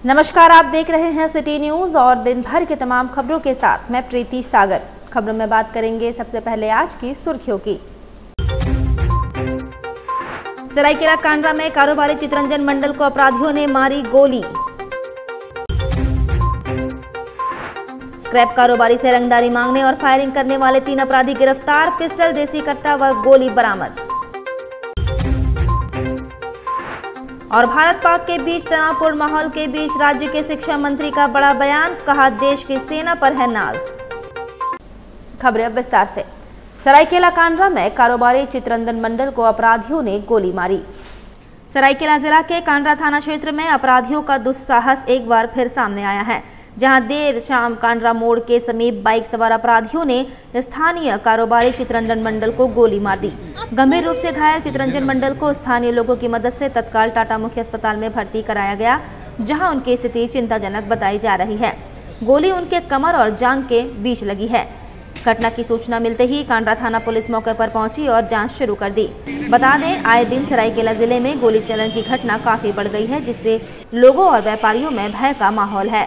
नमस्कार, आप देख रहे हैं सिटी न्यूज और दिन भर के तमाम खबरों के साथ मैं प्रीति सागर। खबरों में बात करेंगे सबसे पहले आज की सुर्खियों की। सरायकेला कांड्रा में कारोबारी चितरंजन मंडल को अपराधियों ने मारी गोली। स्क्रैप कारोबारी से रंगदारी मांगने और फायरिंग करने वाले 3 अपराधी गिरफ्तार, पिस्टल, देसी कट्टा व गोली बरामद। और भारत पाक के बीच तनावपूर्ण माहौल के बीच राज्य के शिक्षा मंत्री का बड़ा बयान, कहा देश की सेना पर है नाज। खबरें अब विस्तार से। सरायकेला कांड्रा में कारोबारी चितरंजन मंडल को अपराधियों ने गोली मारी। सरायकेला जिला के कांड्रा थाना क्षेत्र में अपराधियों का दुस्साहस एक बार फिर सामने आया है, जहां देर शाम कांड्रा मोड़ के समीप बाइक सवार अपराधियों ने स्थानीय कारोबारी चितरंजन मंडल को गोली मार दी। गंभीर रूप से घायल चितरंजन मंडल को स्थानीय लोगों की मदद से तत्काल टाटा मुख्य अस्पताल में भर्ती कराया गया, जहां उनकी स्थिति चिंताजनक बताई जा रही है। गोली उनके कमर और जांघ के बीच लगी है। घटना की सूचना मिलते ही कांड्रा थाना पुलिस मौके पर पहुंची और जांच शुरू कर दी। बता दें, आए दिन सरायकेला जिले में गोली चलन की घटना काफी बढ़ गई है, जिससे लोगों और व्यापारियों में भय का माहौल है।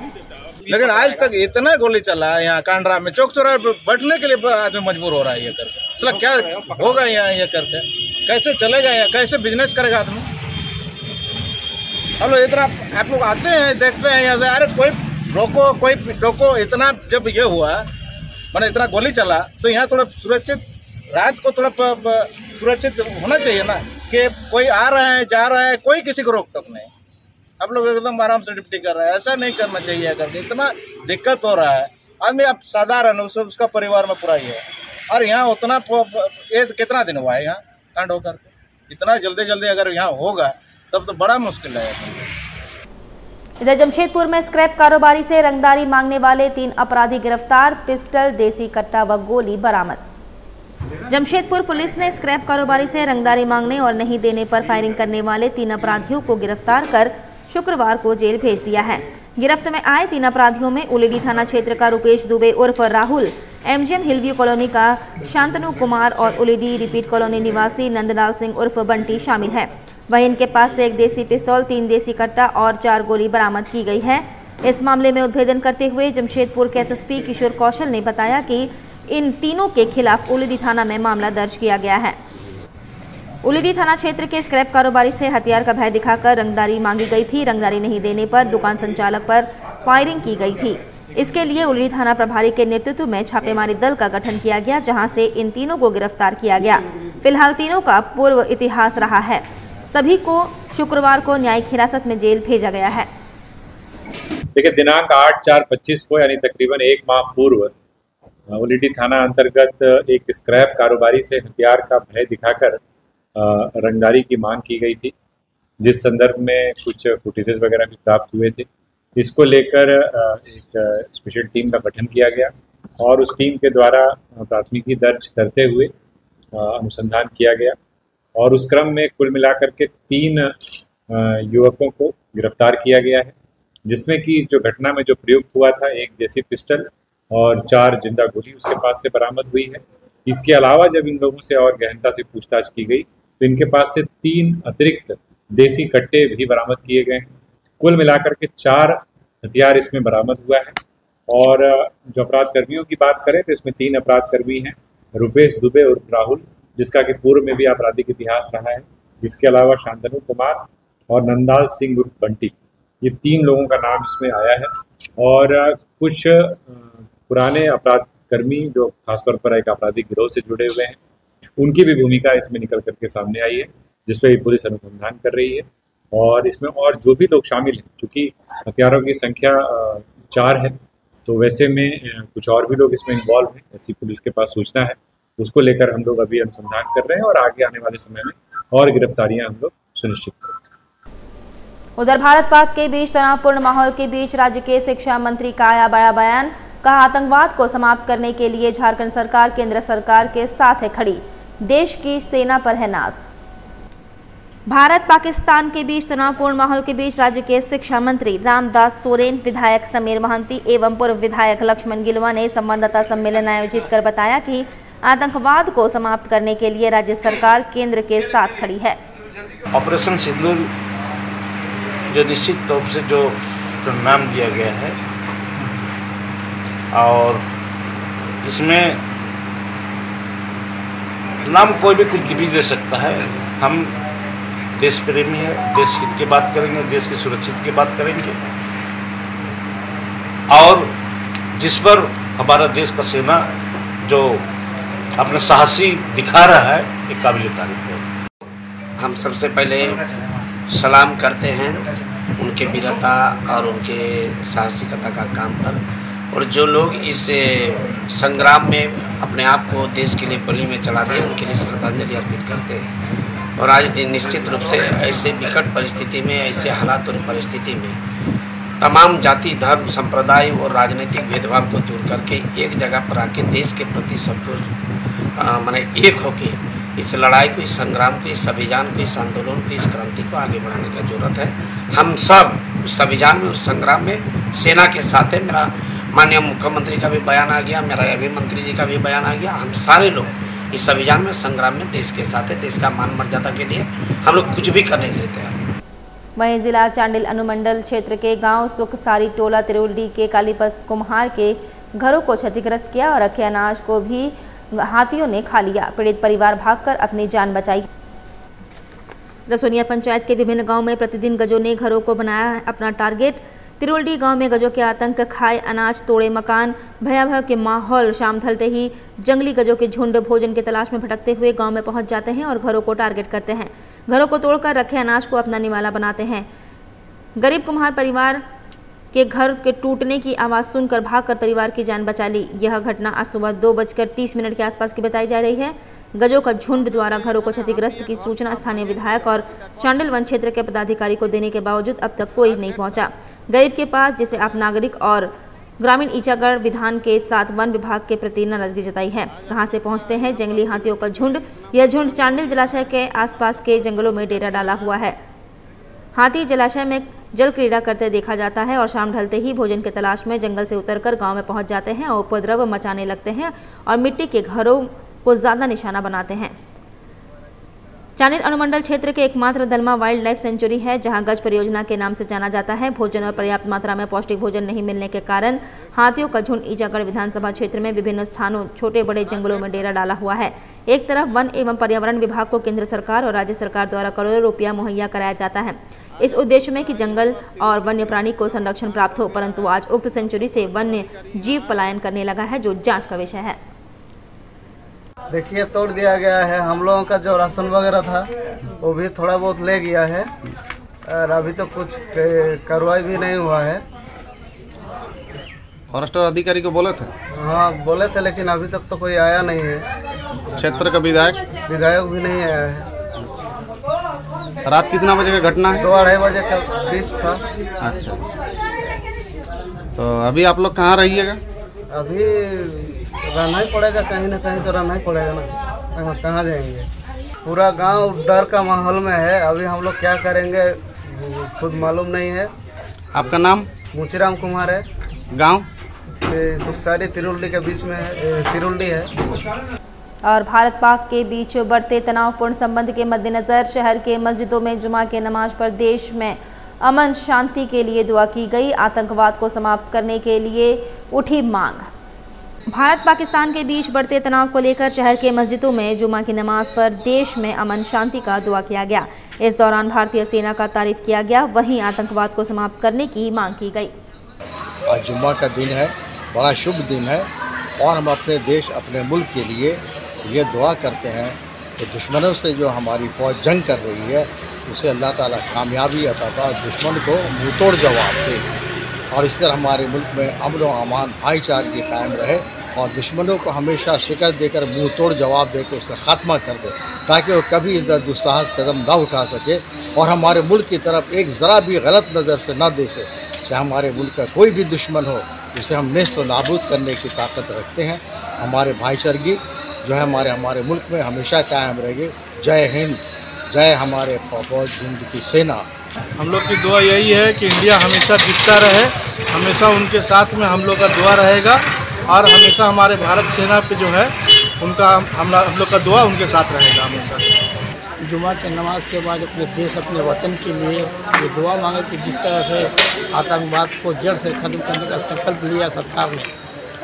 लेकिन आज तक इतना गोली चला है यहाँ कांड्रा में, चौक चौराहे बैठने के लिए आदमी मजबूर हो रहा है ये करके। चला क्या होगा यहाँ ये करके, कैसे चलेगा यहाँ, कैसे बिजनेस करेगा आदमी। हेलो, इतना आप लोग आते हैं देखते हैं यहाँ से, अरे कोई रोको कोई टोको। इतना जब ये हुआ मैंने इतना गोली चला तो यहाँ थोड़ा सुरक्षित, रात को थोड़ा सुरक्षित होना चाहिए ना, कि कोई आ रहा है जा रहा है, कोई किसी को रोक टोक नहीं। आप लोग एकदम आराम से ड्यूटी कर रहे हैं, ऐसा नहीं करना चाहिए करके। इतना दिक्कत हो रहा है आदमी, आप साधारण उसका परिवार में पूरा ही है। और यहाँ उतना ये कितना दिन हुआ है यहाँ कांड होकर, इतना जल्दी अगर यहाँ होगा तब तो बड़ा मुश्किल है। इधर जमशेदपुर में स्क्रैप कारोबारी से रंगदारी मांगने वाले 3 अपराधी गिरफ्तार, पिस्टल, देसी कट्टा व गोली बरामद। जमशेदपुर पुलिस ने स्क्रैप कारोबारी से रंगदारी मांगने और नहीं देने पर फायरिंग करने वाले 3 अपराधियों को गिरफ्तार कर शुक्रवार को जेल भेज दिया है। गिरफ्त में आए 3 अपराधियों में उलेडी थाना क्षेत्र का रुपेश दुबे उर्फ राहुल, एमजीएम हिलव्यू कॉलोनी का शांतनु कुमार और उलेडी रिपीट कॉलोनी निवासी नंदलाल सिंह उर्फ बंटी शामिल है। वहीं इनके पास से 1 देसी पिस्तौल, 3 देसी कट्टा और 4 गोली बरामद की गई है। इस मामले में उद्भेदन करते हुए जमशेदपुर के एसएसपी किशोर कौशल ने बताया कि इन तीनों के खिलाफ उलेडी थाना में मामला दर्ज किया गया है। उलेडी थाना क्षेत्र के स्क्रैप कारोबारी से हथियार का भय दिखाकर रंगदारी मांगी गई थी। रंगदारी नहीं देने पर दुकान संचालक पर फायरिंग की गई थी। इसके लिए उलेडी थाना प्रभारी के नेतृत्व में छापेमारी दल का गठन किया गया, जहां से इन तीनों को गिरफ्तार किया गया। फिलहाल तीनों का पूर्व इतिहास रहा है। सभी को शुक्रवार को न्यायिक हिरासत में जेल भेजा गया है। देखिए, दिनांक 8/4/25 को यानी तकरीबन 1 माह पूर्व उलेडी थाना अंतर्गत एक स्क्रैप कारोबारी से हथियार का भय दिखाकर रंगदारी की मांग की गई थी, जिस संदर्भ में कुछ फुटेजेस वगैरह भी प्राप्त हुए थे। इसको लेकर एक स्पेशल टीम का गठन किया गया और उस टीम के द्वारा प्राथमिकी दर्ज करते हुए अनुसंधान किया गया और उस क्रम में कुल मिलाकर के 3 युवकों को गिरफ्तार किया गया है, जिसमें कि जो घटना में जो प्रयुक्त हुआ था 1 देसी पिस्टल और 4 जिंदा गोली उसके पास से बरामद हुई है। इसके अलावा जब इन लोगों से और गहनता से पूछताछ की गई तो इनके पास से 3 अतिरिक्त देसी कट्टे भी बरामद किए गए हैं। कुल मिलाकर के 4 हथियार इसमें बरामद हुआ है। और जो अपराध कर्मियों की बात करें तो इसमें 3 अपराध कर्मी हैं, रुपेश दुबे उर्फ राहुल, जिसका कि पूर्व में भी आपराधिक इतिहास रहा है। इसके अलावा शांतनु कुमार और नंदलाल सिंह उर्फ बंटी, ये 3 लोगों का नाम इसमें आया है। और कुछ पुराने अपराध कर्मी जो खासतौर पर एक आपराधिक गिरोह से जुड़े हुए हैं, उनकी भी भूमिका इसमें निकल करके सामने आई है, जिस पर पुलिस अनुसंधान कर रही है। और इसमें और जो भी लोग शामिल हैं, चूँकि हथियारों की संख्या 4 है, तो वैसे में कुछ और भी लोग इसमें इन्वॉल्व हैं, ऐसी पुलिस के पास सूचना है। उसको लेकर हम लोग अभी अनुसंधान कर रहे हैं और आगे आने वाले समय में और गिरफ्तारियां हम लोग सुनिश्चित करेंगे। उधर भारत पाक के बीच तनावपूर्ण माहौल के बीच राज्य के शिक्षा मंत्री का आया बड़ा बयान, कहा आतंकवाद को समाप्त करने के लिए झारखंड सरकार केंद्र सरकार के साथ है खड़ी, देश की सेना पर है नाज। भारत पाकिस्तान के बीच तनावपूर्ण माहौल के बीच राज्य के शिक्षा मंत्री रामदास सोरेन, विधायक समीर महंती एवं पूर्व विधायक लक्ष्मण गिलवा ने संवाददाता सम्मेलन आयोजित कर बताया कि आतंकवाद को समाप्त करने के लिए राज्य सरकार केंद्र के साथ खड़ी है। ऑपरेशन सिंदूर जो निश्चित तौर से जो उसका नाम दिया गया है। और इसमें नाम कोई भी कुछ भी दे सकता है। हम देश प्रेमी है, देश हित की बात करेंगे, देश की सुरक्षित की बात करेंगे, और जिस पर हमारा देश का सेना जो अपना साहसी दिखा रहा है, ये काबिल तारीफ है। हम सबसे पहले सलाम करते हैं उनके वीरता और उनके साहसिकता का काम पर, और जो लोग इस संग्राम में अपने आप को देश के लिए बलि में चढ़ा दिए, उनके लिए श्रद्धांजलि अर्पित करते हैं। और आज दिन निश्चित रूप से ऐसे विकट परिस्थिति में, ऐसे हालात और परिस्थिति में तमाम जाति, धर्म, संप्रदाय और राजनीतिक भेदभाव को दूर करके एक जगह पर आके देश के प्रति सबको माने एक होके इस लड़ाई को, इस संग्राम को, इस अभियान को, इस आंदोलन को, इस क्रांति को आगे बढ़ाने की जरूरत है। हम सब उस अभियान में, उस संग्राम में सेना के साथ है। मेरा माननीय मुख्यमंत्री का भी बयान आ गया, मेरा अभी मंत्री जी का भी बयान आ गया। हम सारे लोग इस अभियान में, संग्राम में देश के साथ है। देश का मान मर्यादा के लिए हम लोग कुछ भी करने के लिए तैयार हैं। वहीं जिला चांडिल अनुमंडल क्षेत्र के गांव सुखसारी टोला तिरुल्डी के कालीपत कुम्हार के घरों को क्षतिग्रस्त किया और रखे अनाज को भी हाथियों ने खा लिया। पीड़ित परिवार भागकर अपनी जान बचाई। रसोनिया पंचायत के विभिन्न गांव में प्रतिदिन गजों ने घरों को बनाया अपना टारगेट। तिरुल्डी गांव में गजों के आतंक, खाए अनाज, तोड़े मकान, भयावह के माहौल। शाम ढलते ही जंगली गजों के झुंड भोजन की तलाश में भटकते हुए गांव में पहुंच जाते हैं और घरों को टारगेट करते हैं। घरों को तोड़कर रखे अनाज को अपना निवाला बनाते हैं। गरीब कुम्हार परिवार के घर के टूटने की आवाज़ सुनकर भागकर परिवार की जान बचा ली। यह घटना आज सुबह 2:30 के आसपास की बताई जा रही है। गजों का झुंड द्वारा घरों को क्षतिग्रस्त की सूचना स्थानीय विधायक और चांडिल वन क्षेत्र के पदाधिकारी को देने के बावजूद अब तक कोई नहीं पहुंचा। गरीब के पास जिसे आप नागरिक और ग्रामीण ईचागढ़ विधान के साथ वन विभाग के प्रति नाराजगी जताई है। कहां से पहुंचते हैं जंगली हाथियों का झुंड। यह झुंड चांडिल जलाशय के आसपास के जंगलों में डेरा डाला हुआ है। हाथी जलाशय में जल क्रीड़ा करते देखा जाता है और शाम ढलते ही भोजन की तलाश में जंगल से उतरकर गांव में पहुंच जाते हैं और उपद्रव मचाने लगते हैं और मिट्टी के घरों को ज्यादा निशाना बनाते हैं। चांडिल अनुमंडल क्षेत्र के एकमात्र दलमा वाइल्ड लाइफ सेंचुरी है, जहां गज परियोजना के नाम से जाना जाता है। भोजन और पर्याप्त मात्रा में पौष्टिक भोजन नहीं मिलने के कारण हाथियों का झुंड ईचागढ़ विधानसभा क्षेत्र में विभिन्न स्थानों छोटे बड़े जंगलों में डेरा डाला हुआ है। एक तरफ वन एवं पर्यावरण विभाग को केंद्र सरकार और राज्य सरकार द्वारा करोड़ों रुपया मुहैया कराया जाता है इस उद्देश्य में कि जंगल और वन्य प्राणी को संरक्षण प्राप्त हो, परंतु आज उक्त सेंचुरी से वन्य जीव पलायन करने लगा है, जो जांच का विषय है। देखिए, तोड़ दिया गया है। हम लोगों का जो राशन वगैरह था वो भी थोड़ा बहुत ले गया है और अभी तो कुछ कार्रवाई भी नहीं हुआ है। फॉरेस्ट अधिकारी को बोले थे? हाँ बोले थे, लेकिन अभी तक तो कोई आया नहीं है। क्षेत्र का विधायक भी नहीं आया है। रात कितना बजे का घटना है? 2-2:30 बजे का बीच था। अच्छा, तो अभी आप लोग कहाँ रहिएगा? अभी रहना ही पड़ेगा, कहीं ना कहीं तो रहना ही पड़ेगा ना। कहाँ जाएंगे? पूरा गांव डर का माहौल में है। अभी हम लोग क्या करेंगे खुद मालूम नहीं है। आपका नाम? मुचीराम कुमार है। गांव सुखसारी तिरुल्डी के बीच में तिरुल्डी है। और भारत पाक के बीच बढ़ते तनावपूर्ण संबंध के मद्देनजर शहर के मस्जिदों में जुमा के नमाज पर देश में अमन शांति के लिए दुआ की गई। आतंकवाद को समाप्त करने के लिए उठी मांग। भारत पाकिस्तान के बीच बढ़ते तनाव को लेकर शहर के मस्जिदों में जुमा की नमाज पर देश में अमन शांति का दुआ किया गया। इस दौरान भारतीय सेना का तारीफ किया गया, वहीं आतंकवाद को समाप्त करने की मांग की गई। आज जुम्मा का दिन है, बड़ा शुभ दिन है और हम अपने देश, अपने मुल्क के लिए ये दुआ करते हैं कि दुश्मनों से जो हमारी फौज जंग कर रही है उसे अल्लाह ताला कामयाबी अता फरमाए, दुश्मन को मुंहतोड़ जवाब दे और इस तरह हमारे मुल्क में अमन व अमान भाईचारगी कायम रहे और दुश्मनों को हमेशा शिकस्त देकर मुंहतोड़ जवाब देकर उसका ख़ात्मा कर दे, ताकि वो कभी इधर दुस्साहस कदम ना उठा सके और हमारे मुल्क की तरफ एक ज़रा भी गलत नज़र से न देखे। चाहे हमारे मुल्क का कोई भी दुश्मन हो, उसे हम नेस्त व नाबूद करने की ताकत रखते हैं। हमारे भाईचारगी जो है हमारे मुल्क में हमेशा कायम रहेगी। जय हिंद, जय हमारे फौज हिंद की सेना। हम लोग की दुआ यही है कि इंडिया हमेशा जीतता रहे, हमेशा उनके साथ में हम लोग का दुआ रहेगा और हमेशा हमारे भारत सेना पे जो है उनका हम लोग का दुआ उनके साथ रहेगा हमेशा। जुमा के नमाज के बाद अपने देश अपने वतन के लिए ये दुआ मांगे कि जिस तरह से आतंकवाद को जड़ से खत्म करने का संकल्प लिया सरकार ने,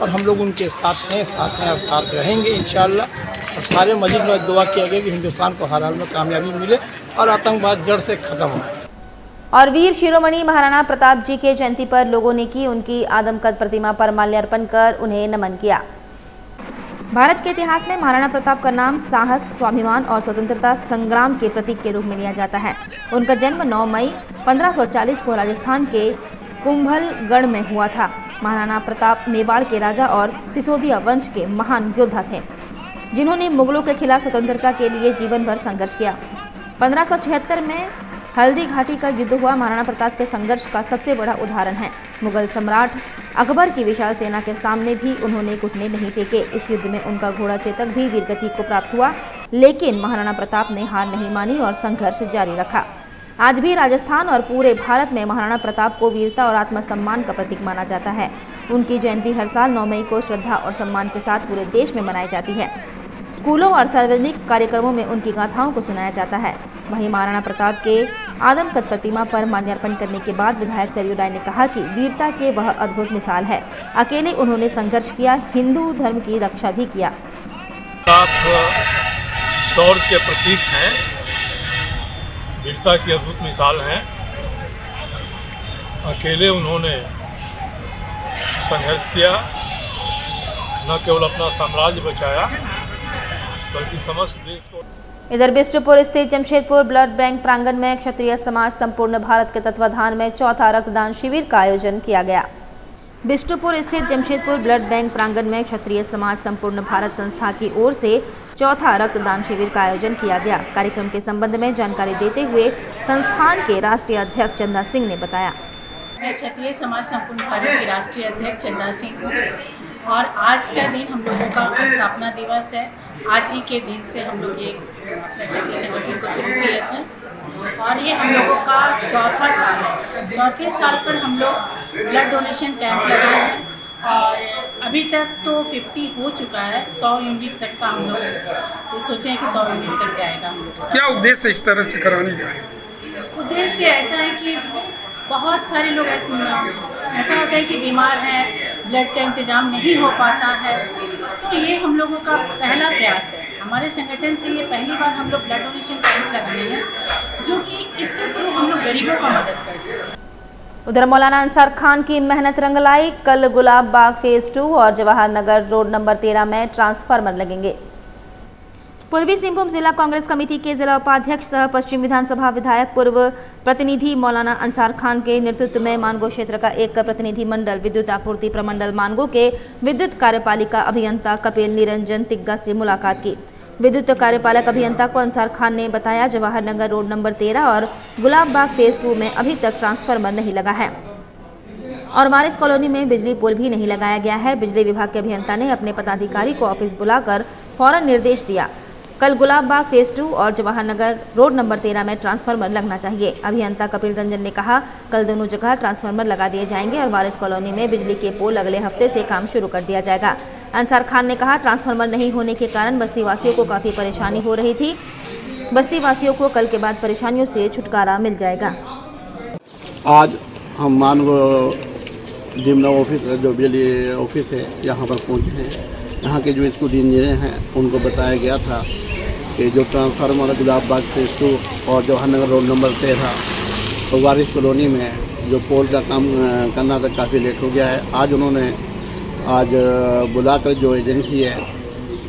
और हम लोग उनके साथ हैं और साथ रहेंगे इंशाअल्लाह। और सारे मजीद में दुआ किया गया कि हिंदुस्तान को हर हाल में कामयाबी मिले और आतंकवाद जड़ से खत्म हो। और वीर शिरोमणि महाराणा प्रताप जी के जयंती पर लोगों ने की उनकी आदमकद प्रतिमा पर माल्यार्पण कर उन्हें नमन किया। भारत के इतिहास में महाराणा प्रताप का नाम साहस, स्वाभिमान और स्वतंत्रता संग्राम के प्रतीक के रूप में लिया जाता है। उनका जन्म 9 मई 1540 को राजस्थान के कुंभलगढ़ में हुआ था। महाराणा प्रताप मेवाड़ के राजा और सिसोदिया वंश के महान योद्धा थे, जिन्होंने मुगलों के खिलाफ स्वतंत्रता के लिए जीवन भर संघर्ष किया। 1576 में हल्दी घाटी का युद्ध हुआ महाराणा प्रताप के संघर्ष का सबसे बड़ा उदाहरण है। मुगल सम्राट अकबर की विशाल सेना के सामने भी उन्होंने घुटने नहीं टेके। इस युद्ध में उनका घोड़ा चेतक भी वीरगति को प्राप्त हुआ, लेकिन महाराणा प्रताप ने हार नहीं मानी और संघर्ष जारी रखा। आज भी राजस्थान और पूरे भारत में महाराणा प्रताप को वीरता और आत्मसम्मान का प्रतीक माना जाता है। उनकी जयंती हर साल 9 मई को श्रद्धा और सम्मान के साथ पूरे देश में मनाई जाती है। स्कूलों और सार्वजनिक कार्यक्रमों में उनकी गाथाओं को सुनाया जाता है। वहीं महाराणा प्रताप के आदमकद प्रतिमा पर माल्यार्पण करने के बाद विधायक सरयू राय ने कहा कि वीरता के वह अद्भुत मिसाल है। अकेले उन्होंने संघर्ष किया, हिंदू धर्म की रक्षा भी किया। आप शौर्य के प्रतीक हैं, वीरता की अद्भुत मिसाल हैं। अकेले उन्होंने संघर्ष किया, न केवल अपना साम्राज्य बचाया बल्कि समस्त देश को। इधर बिष्टुपुर स्थित जमशेदपुर ब्लड बैंक प्रांगण में क्षत्रिय समाज संपूर्ण भारत के तत्वाधान में चौथा रक्तदान शिविर का आयोजन किया गया। बिष्टुपुर स्थित जमशेदपुर ब्लड बैंक प्रांगण में क्षत्रिय समाज संपूर्ण भारत संस्था की ओर से चौथा रक्तदान शिविर का आयोजन किया गया। कार्यक्रम के संबंध में जानकारी देते हुए संस्थान के राष्ट्रीय अध्यक्ष चंदा सिंह ने बताया। मैं क्षत्रिय समाज संपूर्ण भारत की राष्ट्रीय अध्यक्ष चंदा सिंह हूँ और आज का दिन हम लोगों का स्थापना दिवस है। आज ही के दिन से हम लोग एक क्षत्रिय संगठन को शुरू किए थे और ये हम लोगों का चौथा साल है। चौथे साल पर हम लोग ब्लड डोनेशन कैंप लगाए हैं और अभी तक तो 50 हो चुका है। 100 यूनिट तक का हम लोग सोचे हैं कि 100 यूनिट तक जाएगा हम लोग। क्या उद्देश्य इस तरह से कराने का? उद्देश्य ऐसा है कि बहुत सारे लोग ऐसा होता है कि बीमार हैं, ब्लड का इंतजाम नहीं हो पाता है, तो ये हम लोगों का पहला प्रयास है। हमारे संगठन से ये पहली बार हम लोग ब्लड डोनेशन कैंप लगाए हैं, जो कि इसके थ्रू हम लोग गरीबों का मदद कर सकें। उधर मौलाना अंसार खान की मेहनत रंग लाई। कल गुलाब बाग फेज 2 और जवाहर नगर रोड नंबर 13 में ट्रांसफार्मर लगेंगे। पूर्वी सिंहभूम जिला कांग्रेस कमेटी के जिला उपाध्यक्ष सह पश्चिम विधानसभा विधायक पूर्व प्रतिनिधि मौलाना अंसार खान के नेतृत्व में मानगो क्षेत्र का एक प्रतिनिधि मंडल विद्युत आपूर्ति प्रमंडल मानगो के विद्युत कार्यपालिका अभियंता कपिल निरंजन तिग्गा से मुलाकात की। विद्युत कार्यपालक अभियंता को अंसार खान ने बताया, जवाहर नगर रोड नंबर 13 और गुलाब बाग फेज 2 में अभी तक ट्रांसफार्मर नहीं लगा है और मारिस कॉलोनी में बिजली पोल भी नहीं लगाया गया है। बिजली विभाग के अभियंता ने अपने पदाधिकारी को ऑफिस बुलाकर फौरन निर्देश दिया। कल गुलाब बाग फेज 2 और जवाहर नगर रोड नंबर 13 में ट्रांसफार्मर लगना चाहिए। अभियंता कपिल रंजन ने कहा, कल दोनों जगह ट्रांसफार्मर लगा दिए जाएंगे और वारिस कॉलोनी में बिजली के पोल अगले हफ्ते से काम शुरू कर दिया जाएगा। अंसार खान ने कहा, ट्रांसफार्मर नहीं होने के कारण बस्ती वासियों को काफ़ी परेशानी हो रही थी। बस्ती वासियों को कल के बाद परेशानियों से छुटकारा मिल जाएगा। आज हम मानगो डिमना ऑफिस जो बिजली ऑफिस है यहाँ पर पहुँचे हैं। यहाँ के जो स्कूल इंजीनियर हैं उनको बताया गया था कि जो ट्रांसफार्मर गुलाब बाग फेज 2 और जवाहर नगर रोड नंबर 13 तो वारिस कॉलोनी में जो पोल का काम करना था काफ़ी लेट हो गया है। आज उन्होंने बुलाकर जो एजेंसी है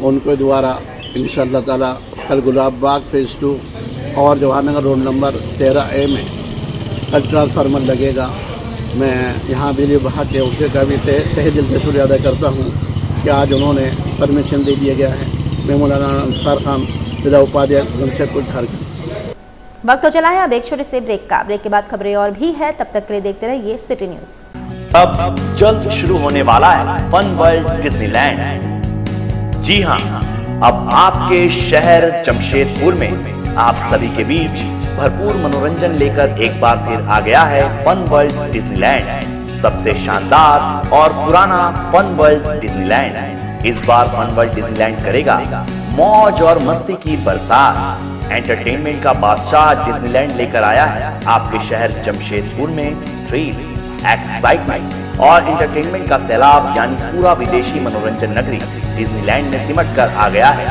उनके द्वारा इंशाअल्लाह ताला कल गुलाब बाग फेज 2 और Jawahar Nagar road number 13A में कल ट्रांसफार्मर लगेगा। मैं यहाँ बिजली विभाग के ऑफिसर का भी तहे दिल से शुक्रिया अदा करता हूँ कि आज उन्होंने परमिशन दे दिया गया है। मैं मौलाना अंसार खान जिला उपाध्यक्ष जमशेदपुर झारखंड। वक्त तो चला है अब एक छोटे से ब्रेक का। ब्रेक के बाद खबरें और भी है, तब तक के लिए देखते रहिए सिटी न्यूज। अब जल्द शुरू होने वाला है फन वर्ल्ड डिज्नीलैंड। जी हाँ, अब आपके शहर जमशेदपुर में आप सभी के बीच भरपूर मनोरंजन लेकर एक बार फिर आ गया है फन वर्ल्ड डिज्नीलैंड। सबसे शानदार और पुराना फन वर्ल्ड डिज्नीलैंड इस बार फन वर्ल्ड डिज्नीलैंड करेगा मौज और मस्ती की बरसात। एंटरटेनमेंट का बादशाह डिज्नीलैंड लेकर आया है आपके शहर जमशेदपुर में थ्रिल, एक्साइटमेंट और एंटरटेनमेंट का सैलाब यानी पूरा विदेशी मनोरंजन नगरी डिज्नीलैंड में सिमट कर आ गया है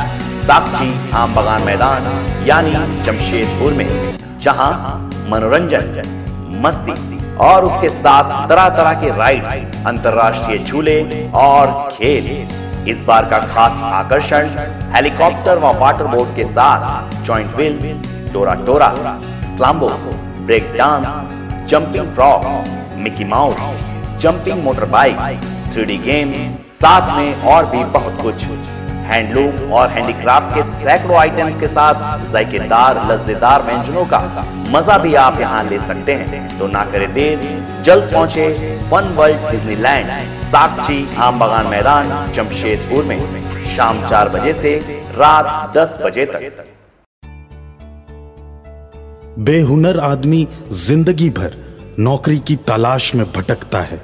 साक्षी आम बगान मैदान यानी जमशेदपुर में, जहां मनोरंजन, मस्ती और उसके साथ तरह तरह के राइड्स, अंतर्राष्ट्रीय झूले और खेल। इस बार का खास आकर्षण हेलीकॉप्टर व वाटर बोट के साथ जॉइंट व्हील, टोरा टोरा, स्लाम्बो, break dance, jumping frog, Mickey Mouse, jumping motor bike, 3D game, साथ में और भी बहुत कुछ। हैंडलूम और हैंडीक्राफ्ट के सैकड़ों आइटम्स के साथ जायकेदार लज्जेदार व्यंजनों का मजा भी आप यहाँ ले सकते हैं। तो ना करे देर, जल्द पहुंचे फन वर्ल्ड डिज्नीलैंड, साक्षी आम बगान मैदान जमशेदपुर में शाम 4 बजे से रात 10 बजे तक। बेहुनर आदमी जिंदगी भर नौकरी की तलाश में भटकता है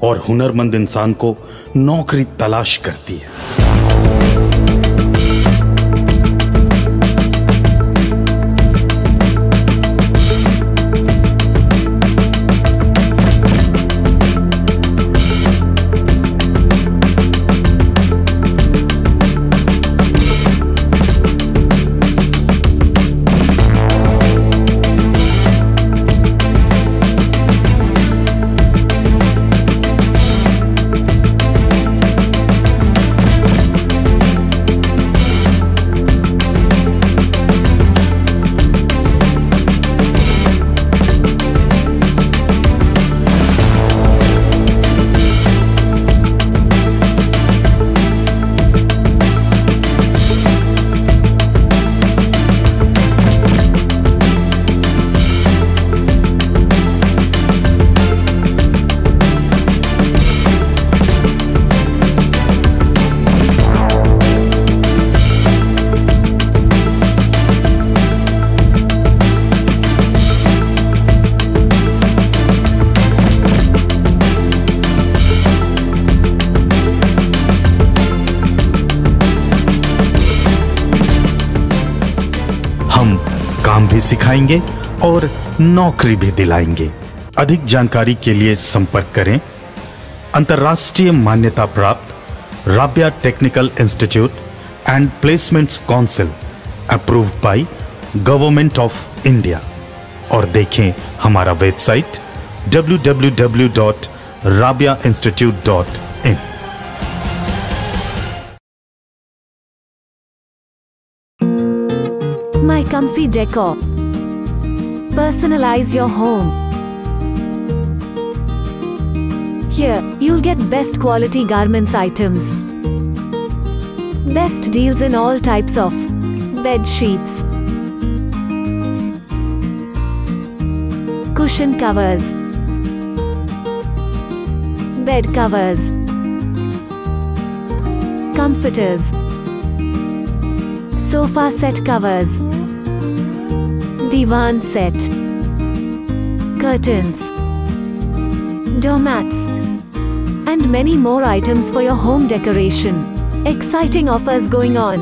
और हुनरमंद इंसान को नौकरी तलाश करती है। भी सिखाएंगे और नौकरी भी दिलाएंगे। अधिक जानकारी के लिए संपर्क करें अंतर्राष्ट्रीय मान्यता प्राप्त Rabia technical institute and placements council approved by government of India और देखें हमारा website www.rabiainstitute.in। My Comfy Decor. Personalize your home. Here, you'll get best quality garments items. Best deals in all types of bed sheets, cushion covers, bed covers, comforters, sofa set covers, divan set, curtains, doormats, and many more items for your home decoration. Exciting offers going on.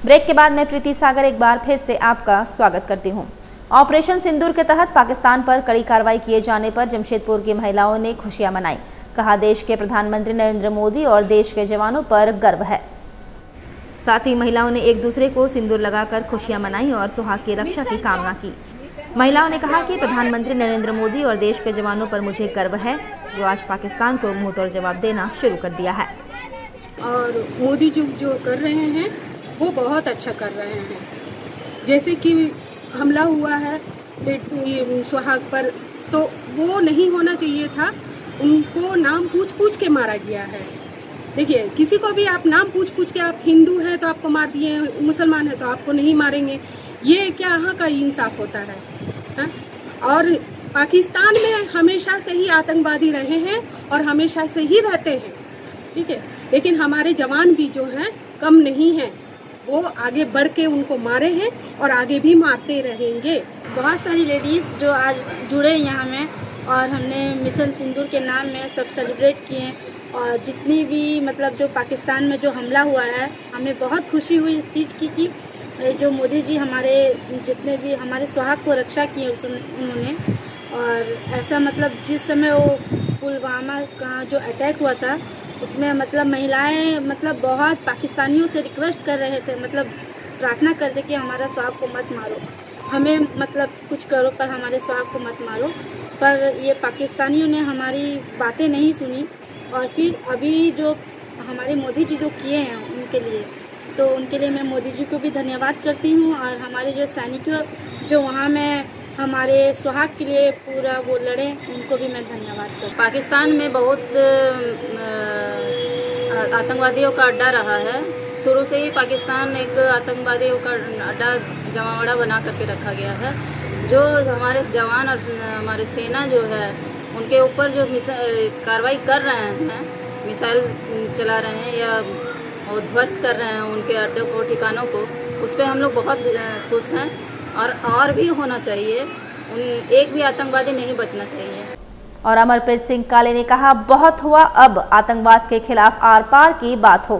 Break के बाद मैं प्रीति सागर एक बार फिर से आपका स्वागत करती हूं। ऑपरेशन सिंदूर के तहत पाकिस्तान पर कड़ी कार्रवाई किए जाने पर जमशेदपुर की महिलाओं ने खुशियां मनाई। कहा, देश के प्रधानमंत्री नरेंद्र मोदी और देश के जवानों पर गर्व है। साथ ही महिलाओं ने एक दूसरे को सिंदूर लगाकर खुशियां मनाई और सुहाग की रक्षा की कामना की। महिलाओं ने कहा कि प्रधानमंत्री नरेंद्र मोदी और देश के जवानों पर मुझे गर्व है, जो आज पाकिस्तान को मुंहतोड़ जवाब देना शुरू कर दिया है। और मोदी जी जो कर रहे हैं वो बहुत अच्छा कर रहे हैं। जैसे कि हमला हुआ है सुहाग पर, तो वो नहीं होना चाहिए था, उनको नाम पूछ पूछ के मारा गया है। देखिए, किसी को भी आप नाम पूछ पूछ के, आप हिंदू हैं तो आपको मार दिए, मुसलमान है तो आपको नहीं मारेंगे, ये क्या यहाँ का इंसाफ होता है हा? और पाकिस्तान में हमेशा से ही आतंकवादी रहे हैं और हमेशा से ही रहते हैं, ठीक है। लेकिन हमारे जवान भी जो हैं कम नहीं हैं, वो आगे बढ़ के उनको मारे हैं और आगे भी मारते रहेंगे। बहुत सारी लेडीज़ जो आज जुड़े यहाँ में और हमने मिशन सिंदूर के नाम में सब सेलिब्रेट किए और जितनी भी मतलब जो पाकिस्तान में जो हमला हुआ है हमें बहुत खुशी हुई इस चीज़ की कि जो मोदी जी हमारे जितने भी हमारे सुहाग को रक्षा किए उन्होंने। और ऐसा मतलब जिस समय वो पुलवामा का जो अटैक हुआ था उसमें मतलब महिलाएं मतलब बहुत पाकिस्तानियों से रिक्वेस्ट कर रहे थे, मतलब प्रार्थना करते कि हमारा सुहाग को मत मारो, हमें मतलब कुछ करो पर हमारे सुहाग को मत मारो। पर ये पाकिस्तानियों ने हमारी बातें नहीं सुनी और फिर अभी जो हमारे मोदी जी जो किए हैं उनके लिए मैं मोदी जी को भी धन्यवाद करती हूँ और हमारे जो सैनिकों जो वहाँ में हमारे सुहाग के लिए पूरा वो लड़े उनको भी मैं धन्यवाद करती हूँ। पाकिस्तान में बहुत आतंकवादियों का अड्डा रहा है। शुरू से ही पाकिस्तान एक आतंकवादियों का अड्डा जमावड़ा बना करके रखा गया है। जो हमारे जवान और हमारे सेना जो है उनके ऊपर जो कार्रवाई कर रहे हैं, मिसाइल चला रहे हैं या ध्वस्त कर रहे हैं उनके अड्डों को, ठिकानों को, उस पर हम लोग बहुत खुश हैं और भी होना चाहिए। एक भी आतंकवादी नहीं बचना चाहिए। और अमरप्रीत सिंह काले ने कहा, बहुत हुआ, अब आतंकवाद के खिलाफ आर पार की बात हो।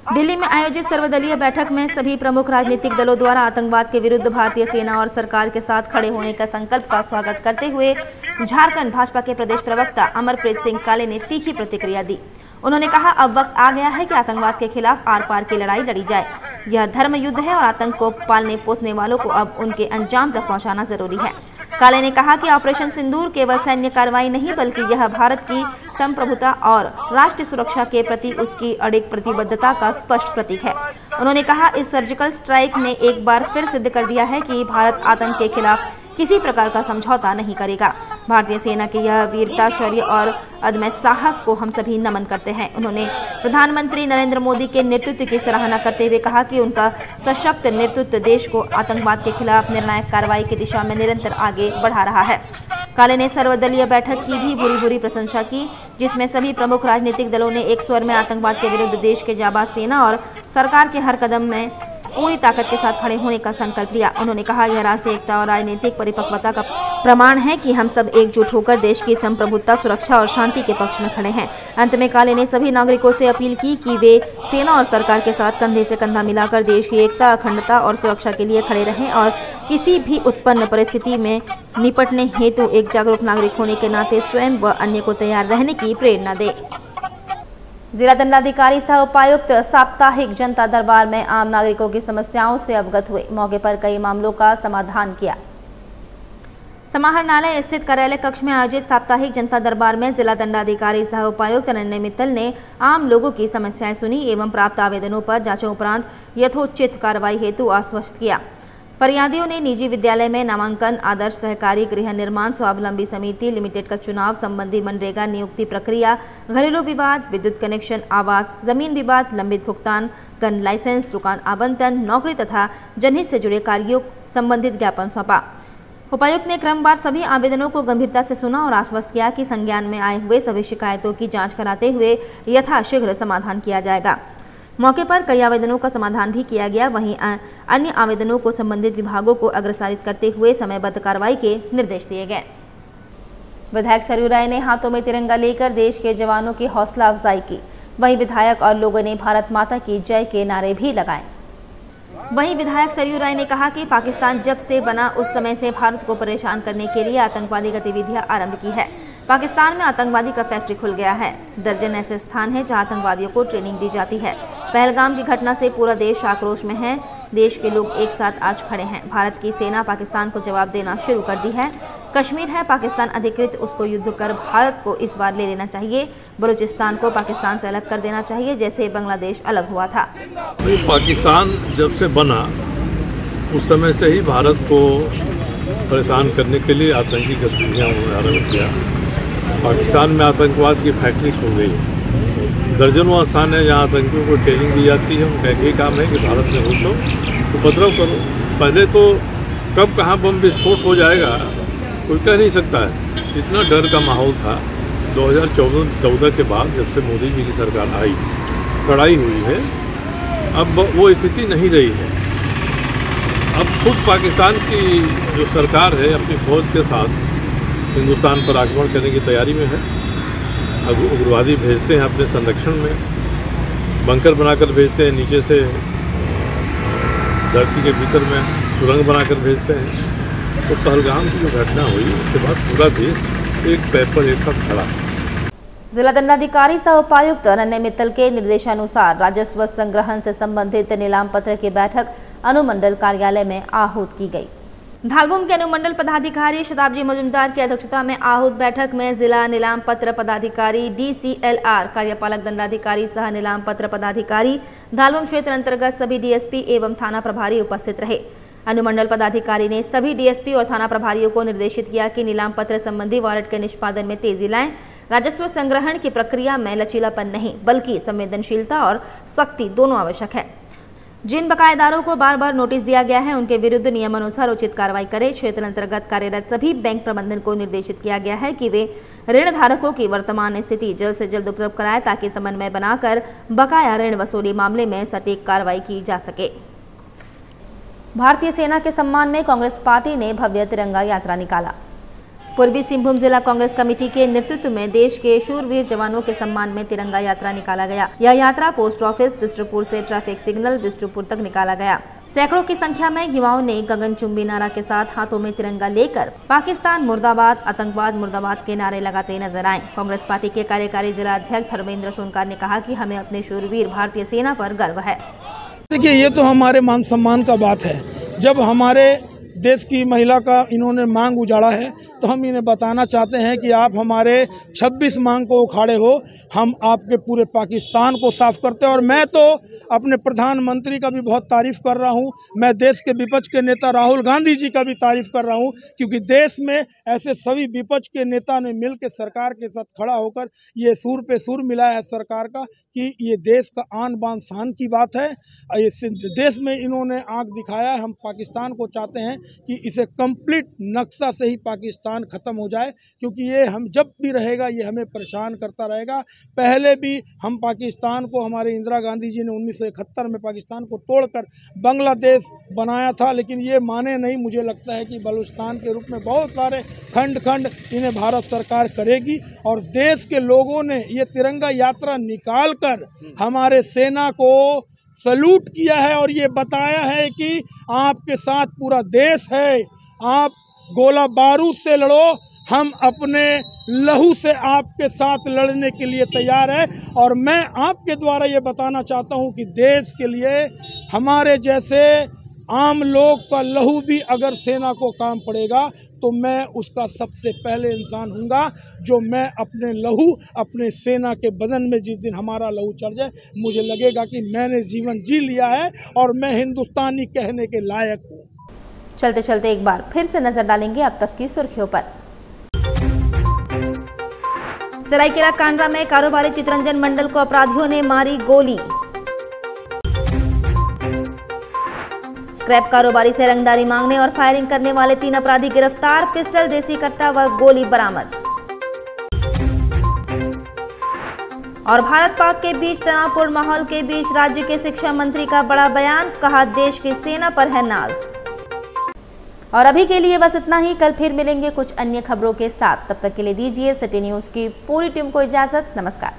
दिल्ली में आयोजित सर्वदलीय बैठक में सभी प्रमुख राजनीतिक दलों द्वारा आतंकवाद के विरुद्ध भारतीय सेना और सरकार के साथ खड़े होने का संकल्प का स्वागत करते हुए झारखंड भाजपा के प्रदेश प्रवक्ता अमरप्रीत सिंह काले ने तीखी प्रतिक्रिया दी। उन्होंने कहा, अब वक्त आ गया है कि आतंकवाद के खिलाफ आर पार की लड़ाई लड़ी जाए। यह धर्म युद्ध है और आतंक को पालने पोसने वालों को अब उनके अंजाम तक पहुंचाना जरूरी है। काले ने कहा कि ऑपरेशन सिंदूर केवल सैन्य कार्रवाई नहीं बल्कि यह भारत की संप्रभुता और राष्ट्रीय सुरक्षा के प्रति उसकी अडिग प्रतिबद्धता का स्पष्ट प्रतीक है। उन्होंने कहा, इस सर्जिकल स्ट्राइक ने एक बार फिर सिद्ध कर दिया है कि भारत आतंक के खिलाफ किसी प्रकार का समझौता नहीं करेगा। भारतीय सेना की यह वीरता, शौर्य और अदम्य साहस को हम सभी नमन करते हैं। उन्होंने प्रधानमंत्री नरेंद्र मोदी के नेतृत्व की सराहना करते हुए कहा कि उनका सशक्त नेतृत्व देश को आतंकवाद के खिलाफ निर्णायक कार्रवाई की दिशा में निरंतर आगे बढ़ा रहा है। काले ने सर्वदलीय बैठक की भी भूरी प्रशंसा की, जिसमें सभी प्रमुख राजनीतिक दलों ने एक स्वर में आतंकवाद के विरुद्ध देश के जाबाज सेना और सरकार के हर कदम में पूरी ताकत के साथ खड़े होने का संकल्प लिया। उन्होंने कहा, यह राष्ट्रीय एकता और राजनीतिक परिपक्वता का प्रमाण है कि हम सब एकजुट होकर देश की संप्रभुता, सुरक्षा और शांति के पक्ष में खड़े हैं। अंत में काले ने सभी नागरिकों से अपील की कि वे सेना और सरकार के साथ कंधे से कंधा मिलाकर देश की एकता, अखंडता और सुरक्षा के लिए खड़े रहें और किसी भी उत्पन्न परिस्थिति में निपटने हेतु एक जागरूक नागरिक होने के नाते स्वयं व अन्य को तैयार रहने की प्रेरणा दे। जिला दंडाधिकारी सह उपायुक्त साप्ताहिक जनता दरबार में आम नागरिकों की समस्याओं से अवगत हुए। मौके पर कई मामलों का समाधान किया। समाहरणालय स्थित कार्यालय कक्ष में आयोजित साप्ताहिक जनता दरबार में जिला दंडाधिकारी सह उपायुक्त अनन्या मित्तल ने आम लोगों की समस्याएं सुनी एवं प्राप्त आवेदनों पर जांचों उपरांत यथोचित कार्रवाई हेतु आश्वस्त किया। फरियादियों ने निजी विद्यालय में नामांकन, आदर्श सहकारी गृह निर्माण स्वावलंबी समिति लिमिटेड का चुनाव संबंधी मनरेगा नियुक्ति प्रक्रिया, घरेलू विवाद, विद्युत कनेक्शन, आवास, जमीन विवाद, लंबित भुगतान, गन लाइसेंस, दुकान आवंटन, नौकरी तथा जनहित से जुड़े कार्यों संबंधित ज्ञापन सौंपा। उपायुक्त ने क्रमवार सभी आवेदनों को गंभीरता से सुना और आश्वस्त किया कि संज्ञान में आए हुए सभी शिकायतों की जाँच कराते हुए यथाशीघ्र समाधान किया जाएगा। मौके पर कई आवेदनों का समाधान भी किया गया। वहीं अन्य आवेदनों को संबंधित विभागों को अग्रसारित करते हुए समयबद्ध कार्रवाई के निर्देश दिए गए। विधायक सरयू राय ने हाथों में तिरंगा लेकर देश के जवानों की हौसला अफजाई की। वहीं विधायक और लोगों ने भारत माता की जय के नारे भी लगाए। वहीं विधायक सरयू राय ने कहा कि पाकिस्तान जब से बना उस समय से भारत को परेशान करने के लिए आतंकवादी गतिविधियां आरंभ की है। पाकिस्तान में आतंकवादी का फैक्ट्री खुल गया है। दर्जन ऐसे स्थान हैं जहां आतंकवादियों को ट्रेनिंग दी जाती है। पहलगाम की घटना से पूरा देश आक्रोश में है। देश के लोग एक साथ आज खड़े हैं। भारत की सेना पाकिस्तान को जवाब देना शुरू कर दी है। कश्मीर है पाकिस्तान अधिकृत, उसको युद्ध कर भारत को इस बार ले लेना चाहिए। बलूचिस्तान को पाकिस्तान से अलग कर देना चाहिए जैसे बांग्लादेश अलग हुआ था। पाकिस्तान जब से बना उस समय से ही भारत को परेशान करने के लिए आतंकी गतिविधियाँ आरम्भ किया। पाकिस्तान में आतंकवाद की फैक्ट्री खुल गई है। दर्जनों स्थान है जहाँ आतंकियों को ट्रेनिंग दी जाती है। उनका एक ही काम है कि भारत में घुसो, उपद्रव करो। पहले तो कब कहाँ बम विस्फोट हो जाएगा कोई कह नहीं सकता है। इतना डर का माहौल था। 2014 के बाद जब से मोदी जी की सरकार आई, कड़ाई हुई है अब वो स्थिति नहीं रही है। अब खुद पाकिस्तान की जो सरकार है अपनी फौज के साथ हिंदुस्तान पर आक्रमण करने की तैयारी में है। अब उग्रवादी भेजते हैं अपने संरक्षण में, बंकर बनाकर भेजते हैं, नीचे से धरती के भीतर में सुरंग बनाकर भेजते हैं। तो पहलगाम की जो घटना हुई उसके बाद पूरा देश एक पैर पर एक साथ खड़ा है। जिला दंडाधिकारी सह उपायुक्त अनन्य मित्तल के निर्देशानुसार राजस्व संग्रहण से संबंधित नीलाम पत्र की बैठक अनुमंडल कार्यालय में आहूत की गई। धालबुम के अनुमंडल पदाधिकारी शताब्दी मजुमदार की अध्यक्षता में आहूत बैठक में जिला नीलाम पत्र पदाधिकारी DCLR, कार्यपालक दंडाधिकारी सह नीलाम पत्र पदाधिकारी धालबुम क्षेत्र अंतर्गत सभी DSP एवं थाना प्रभारी उपस्थित रहे। अनुमंडल पदाधिकारी ने सभी DSP और थाना प्रभारियों को निर्देशित किया कि नीलाम पत्र संबंधी वारंट के निष्पादन में तेजी लाएं। राजस्व संग्रहण की प्रक्रिया में लचीलापन नहीं बल्कि संवेदनशीलता और सख्ती दोनों आवश्यक है। जिन बकायेदारों को बार बार नोटिस दिया गया है उनके विरुद्ध नियमानुसार उचित कार्रवाई करें। क्षेत्र अंतर्गत कार्यरत सभी बैंक प्रबंधन को निर्देशित किया गया है कि वे ऋण धारकों की वर्तमान स्थिति जल्द से जल्द उपलब्ध कराएं ताकि समन्वय बनाकर बकाया ऋण वसूली मामले में सटीक कार्रवाई की जा सके। भारतीय सेना के सम्मान में कांग्रेस पार्टी ने भव्य तिरंगा यात्रा निकाला। पूर्वी सिंहभूम जिला कांग्रेस कमेटी के नेतृत्व में देश के शूरवीर जवानों के सम्मान में तिरंगा यात्रा निकाला गया। यह यात्रा पोस्ट ऑफिस बिष्टुपुर से ट्रैफिक सिग्नल बिष्टुपुर तक निकाला गया। सैकड़ों की संख्या में युवाओं ने गगनचुंबी नारा के साथ हाथों में तिरंगा लेकर पाकिस्तान मुर्दाबाद, आतंकवाद मुर्दाबाद के नारे लगाते नजर आए। कांग्रेस पार्टी के कार्यकारी जिला अध्यक्ष धर्मेंद्र सोनकर ने कहा कि हमें अपने शूरवीर भारतीय सेना पर गर्व है। देखिए, ये तो हमारे मान सम्मान का बात है। जब हमारे देश की महिला का इन्होंने मांग उजाड़ा है तो हम इन्हें बताना चाहते हैं कि आप हमारे 26 मांग को उखाड़े हो, हम आपके पूरे पाकिस्तान को साफ करते हैं। और मैं तो अपने प्रधानमंत्री का भी बहुत तारीफ कर रहा हूं। मैं देश के विपक्ष के नेता राहुल गांधी जी का भी तारीफ कर रहा हूं, क्योंकि देश में ऐसे सभी विपक्ष के नेता ने मिलकर सरकार के साथ खड़ा होकर ये सुर पे सुर मिलाया है सरकार का कि ये देश का आन बान शान की बात है। इस देश में इन्होंने आंख दिखाया है। हम पाकिस्तान को चाहते हैं कि इसे कंप्लीट नक्शा से ही पाकिस्तान खत्म हो जाए, क्योंकि ये हम जब भी रहेगा ये हमें परेशान करता रहेगा। पहले भी हम पाकिस्तान को, हमारे इंदिरा गांधी जी ने 1971 में पाकिस्तान को तोड़कर बांग्लादेश बनाया था, लेकिन ये माने नहीं। मुझे लगता है कि बलूचिस्तान के रूप में बहुत सारे खंड खंड इन्हें भारत सरकार करेगी। और देश के लोगों ने ये तिरंगा यात्रा निकाल कर हमारे सेना को सल्यूट किया है और ये बताया है कि आपके साथ पूरा देश है। आप गोला बारूद से लड़ो, हम अपने लहू से आपके साथ लड़ने के लिए तैयार है। और मैं आपके द्वारा ये बताना चाहता हूँ कि देश के लिए हमारे जैसे आम लोग का लहू भी अगर सेना को काम पड़ेगा तो मैं उसका सबसे पहले इंसान हूँगा, जो मैं अपने लहू अपने सेना के बदन में जिस दिन हमारा लहू चढ़ जाए मुझे लगेगा कि मैंने जीवन जी लिया है और मैं हिंदुस्तानी कहने के लायक हूँ। चलते चलते एक बार फिर से नजर डालेंगे अब तक की सुर्खियों पर। सरायकेला कांड्रा में कारोबारी चितरंजन मंडल को अपराधियों ने मारी गोली। स्क्रैप कारोबारी से रंगदारी मांगने और फायरिंग करने वाले 3 अपराधी गिरफ्तार, पिस्टल, देसी कट्टा व गोली बरामद। और भारत पाक के बीच तनावपूर्ण माहौल के बीच राज्य के शिक्षा मंत्री का बड़ा बयान, कहा देश की सेना पर है नाज। और अभी के लिए बस इतना ही। कल फिर मिलेंगे कुछ अन्य खबरों के साथ। तब तक के लिए दीजिए सिटी न्यूज की पूरी टीम को इजाजत। नमस्कार।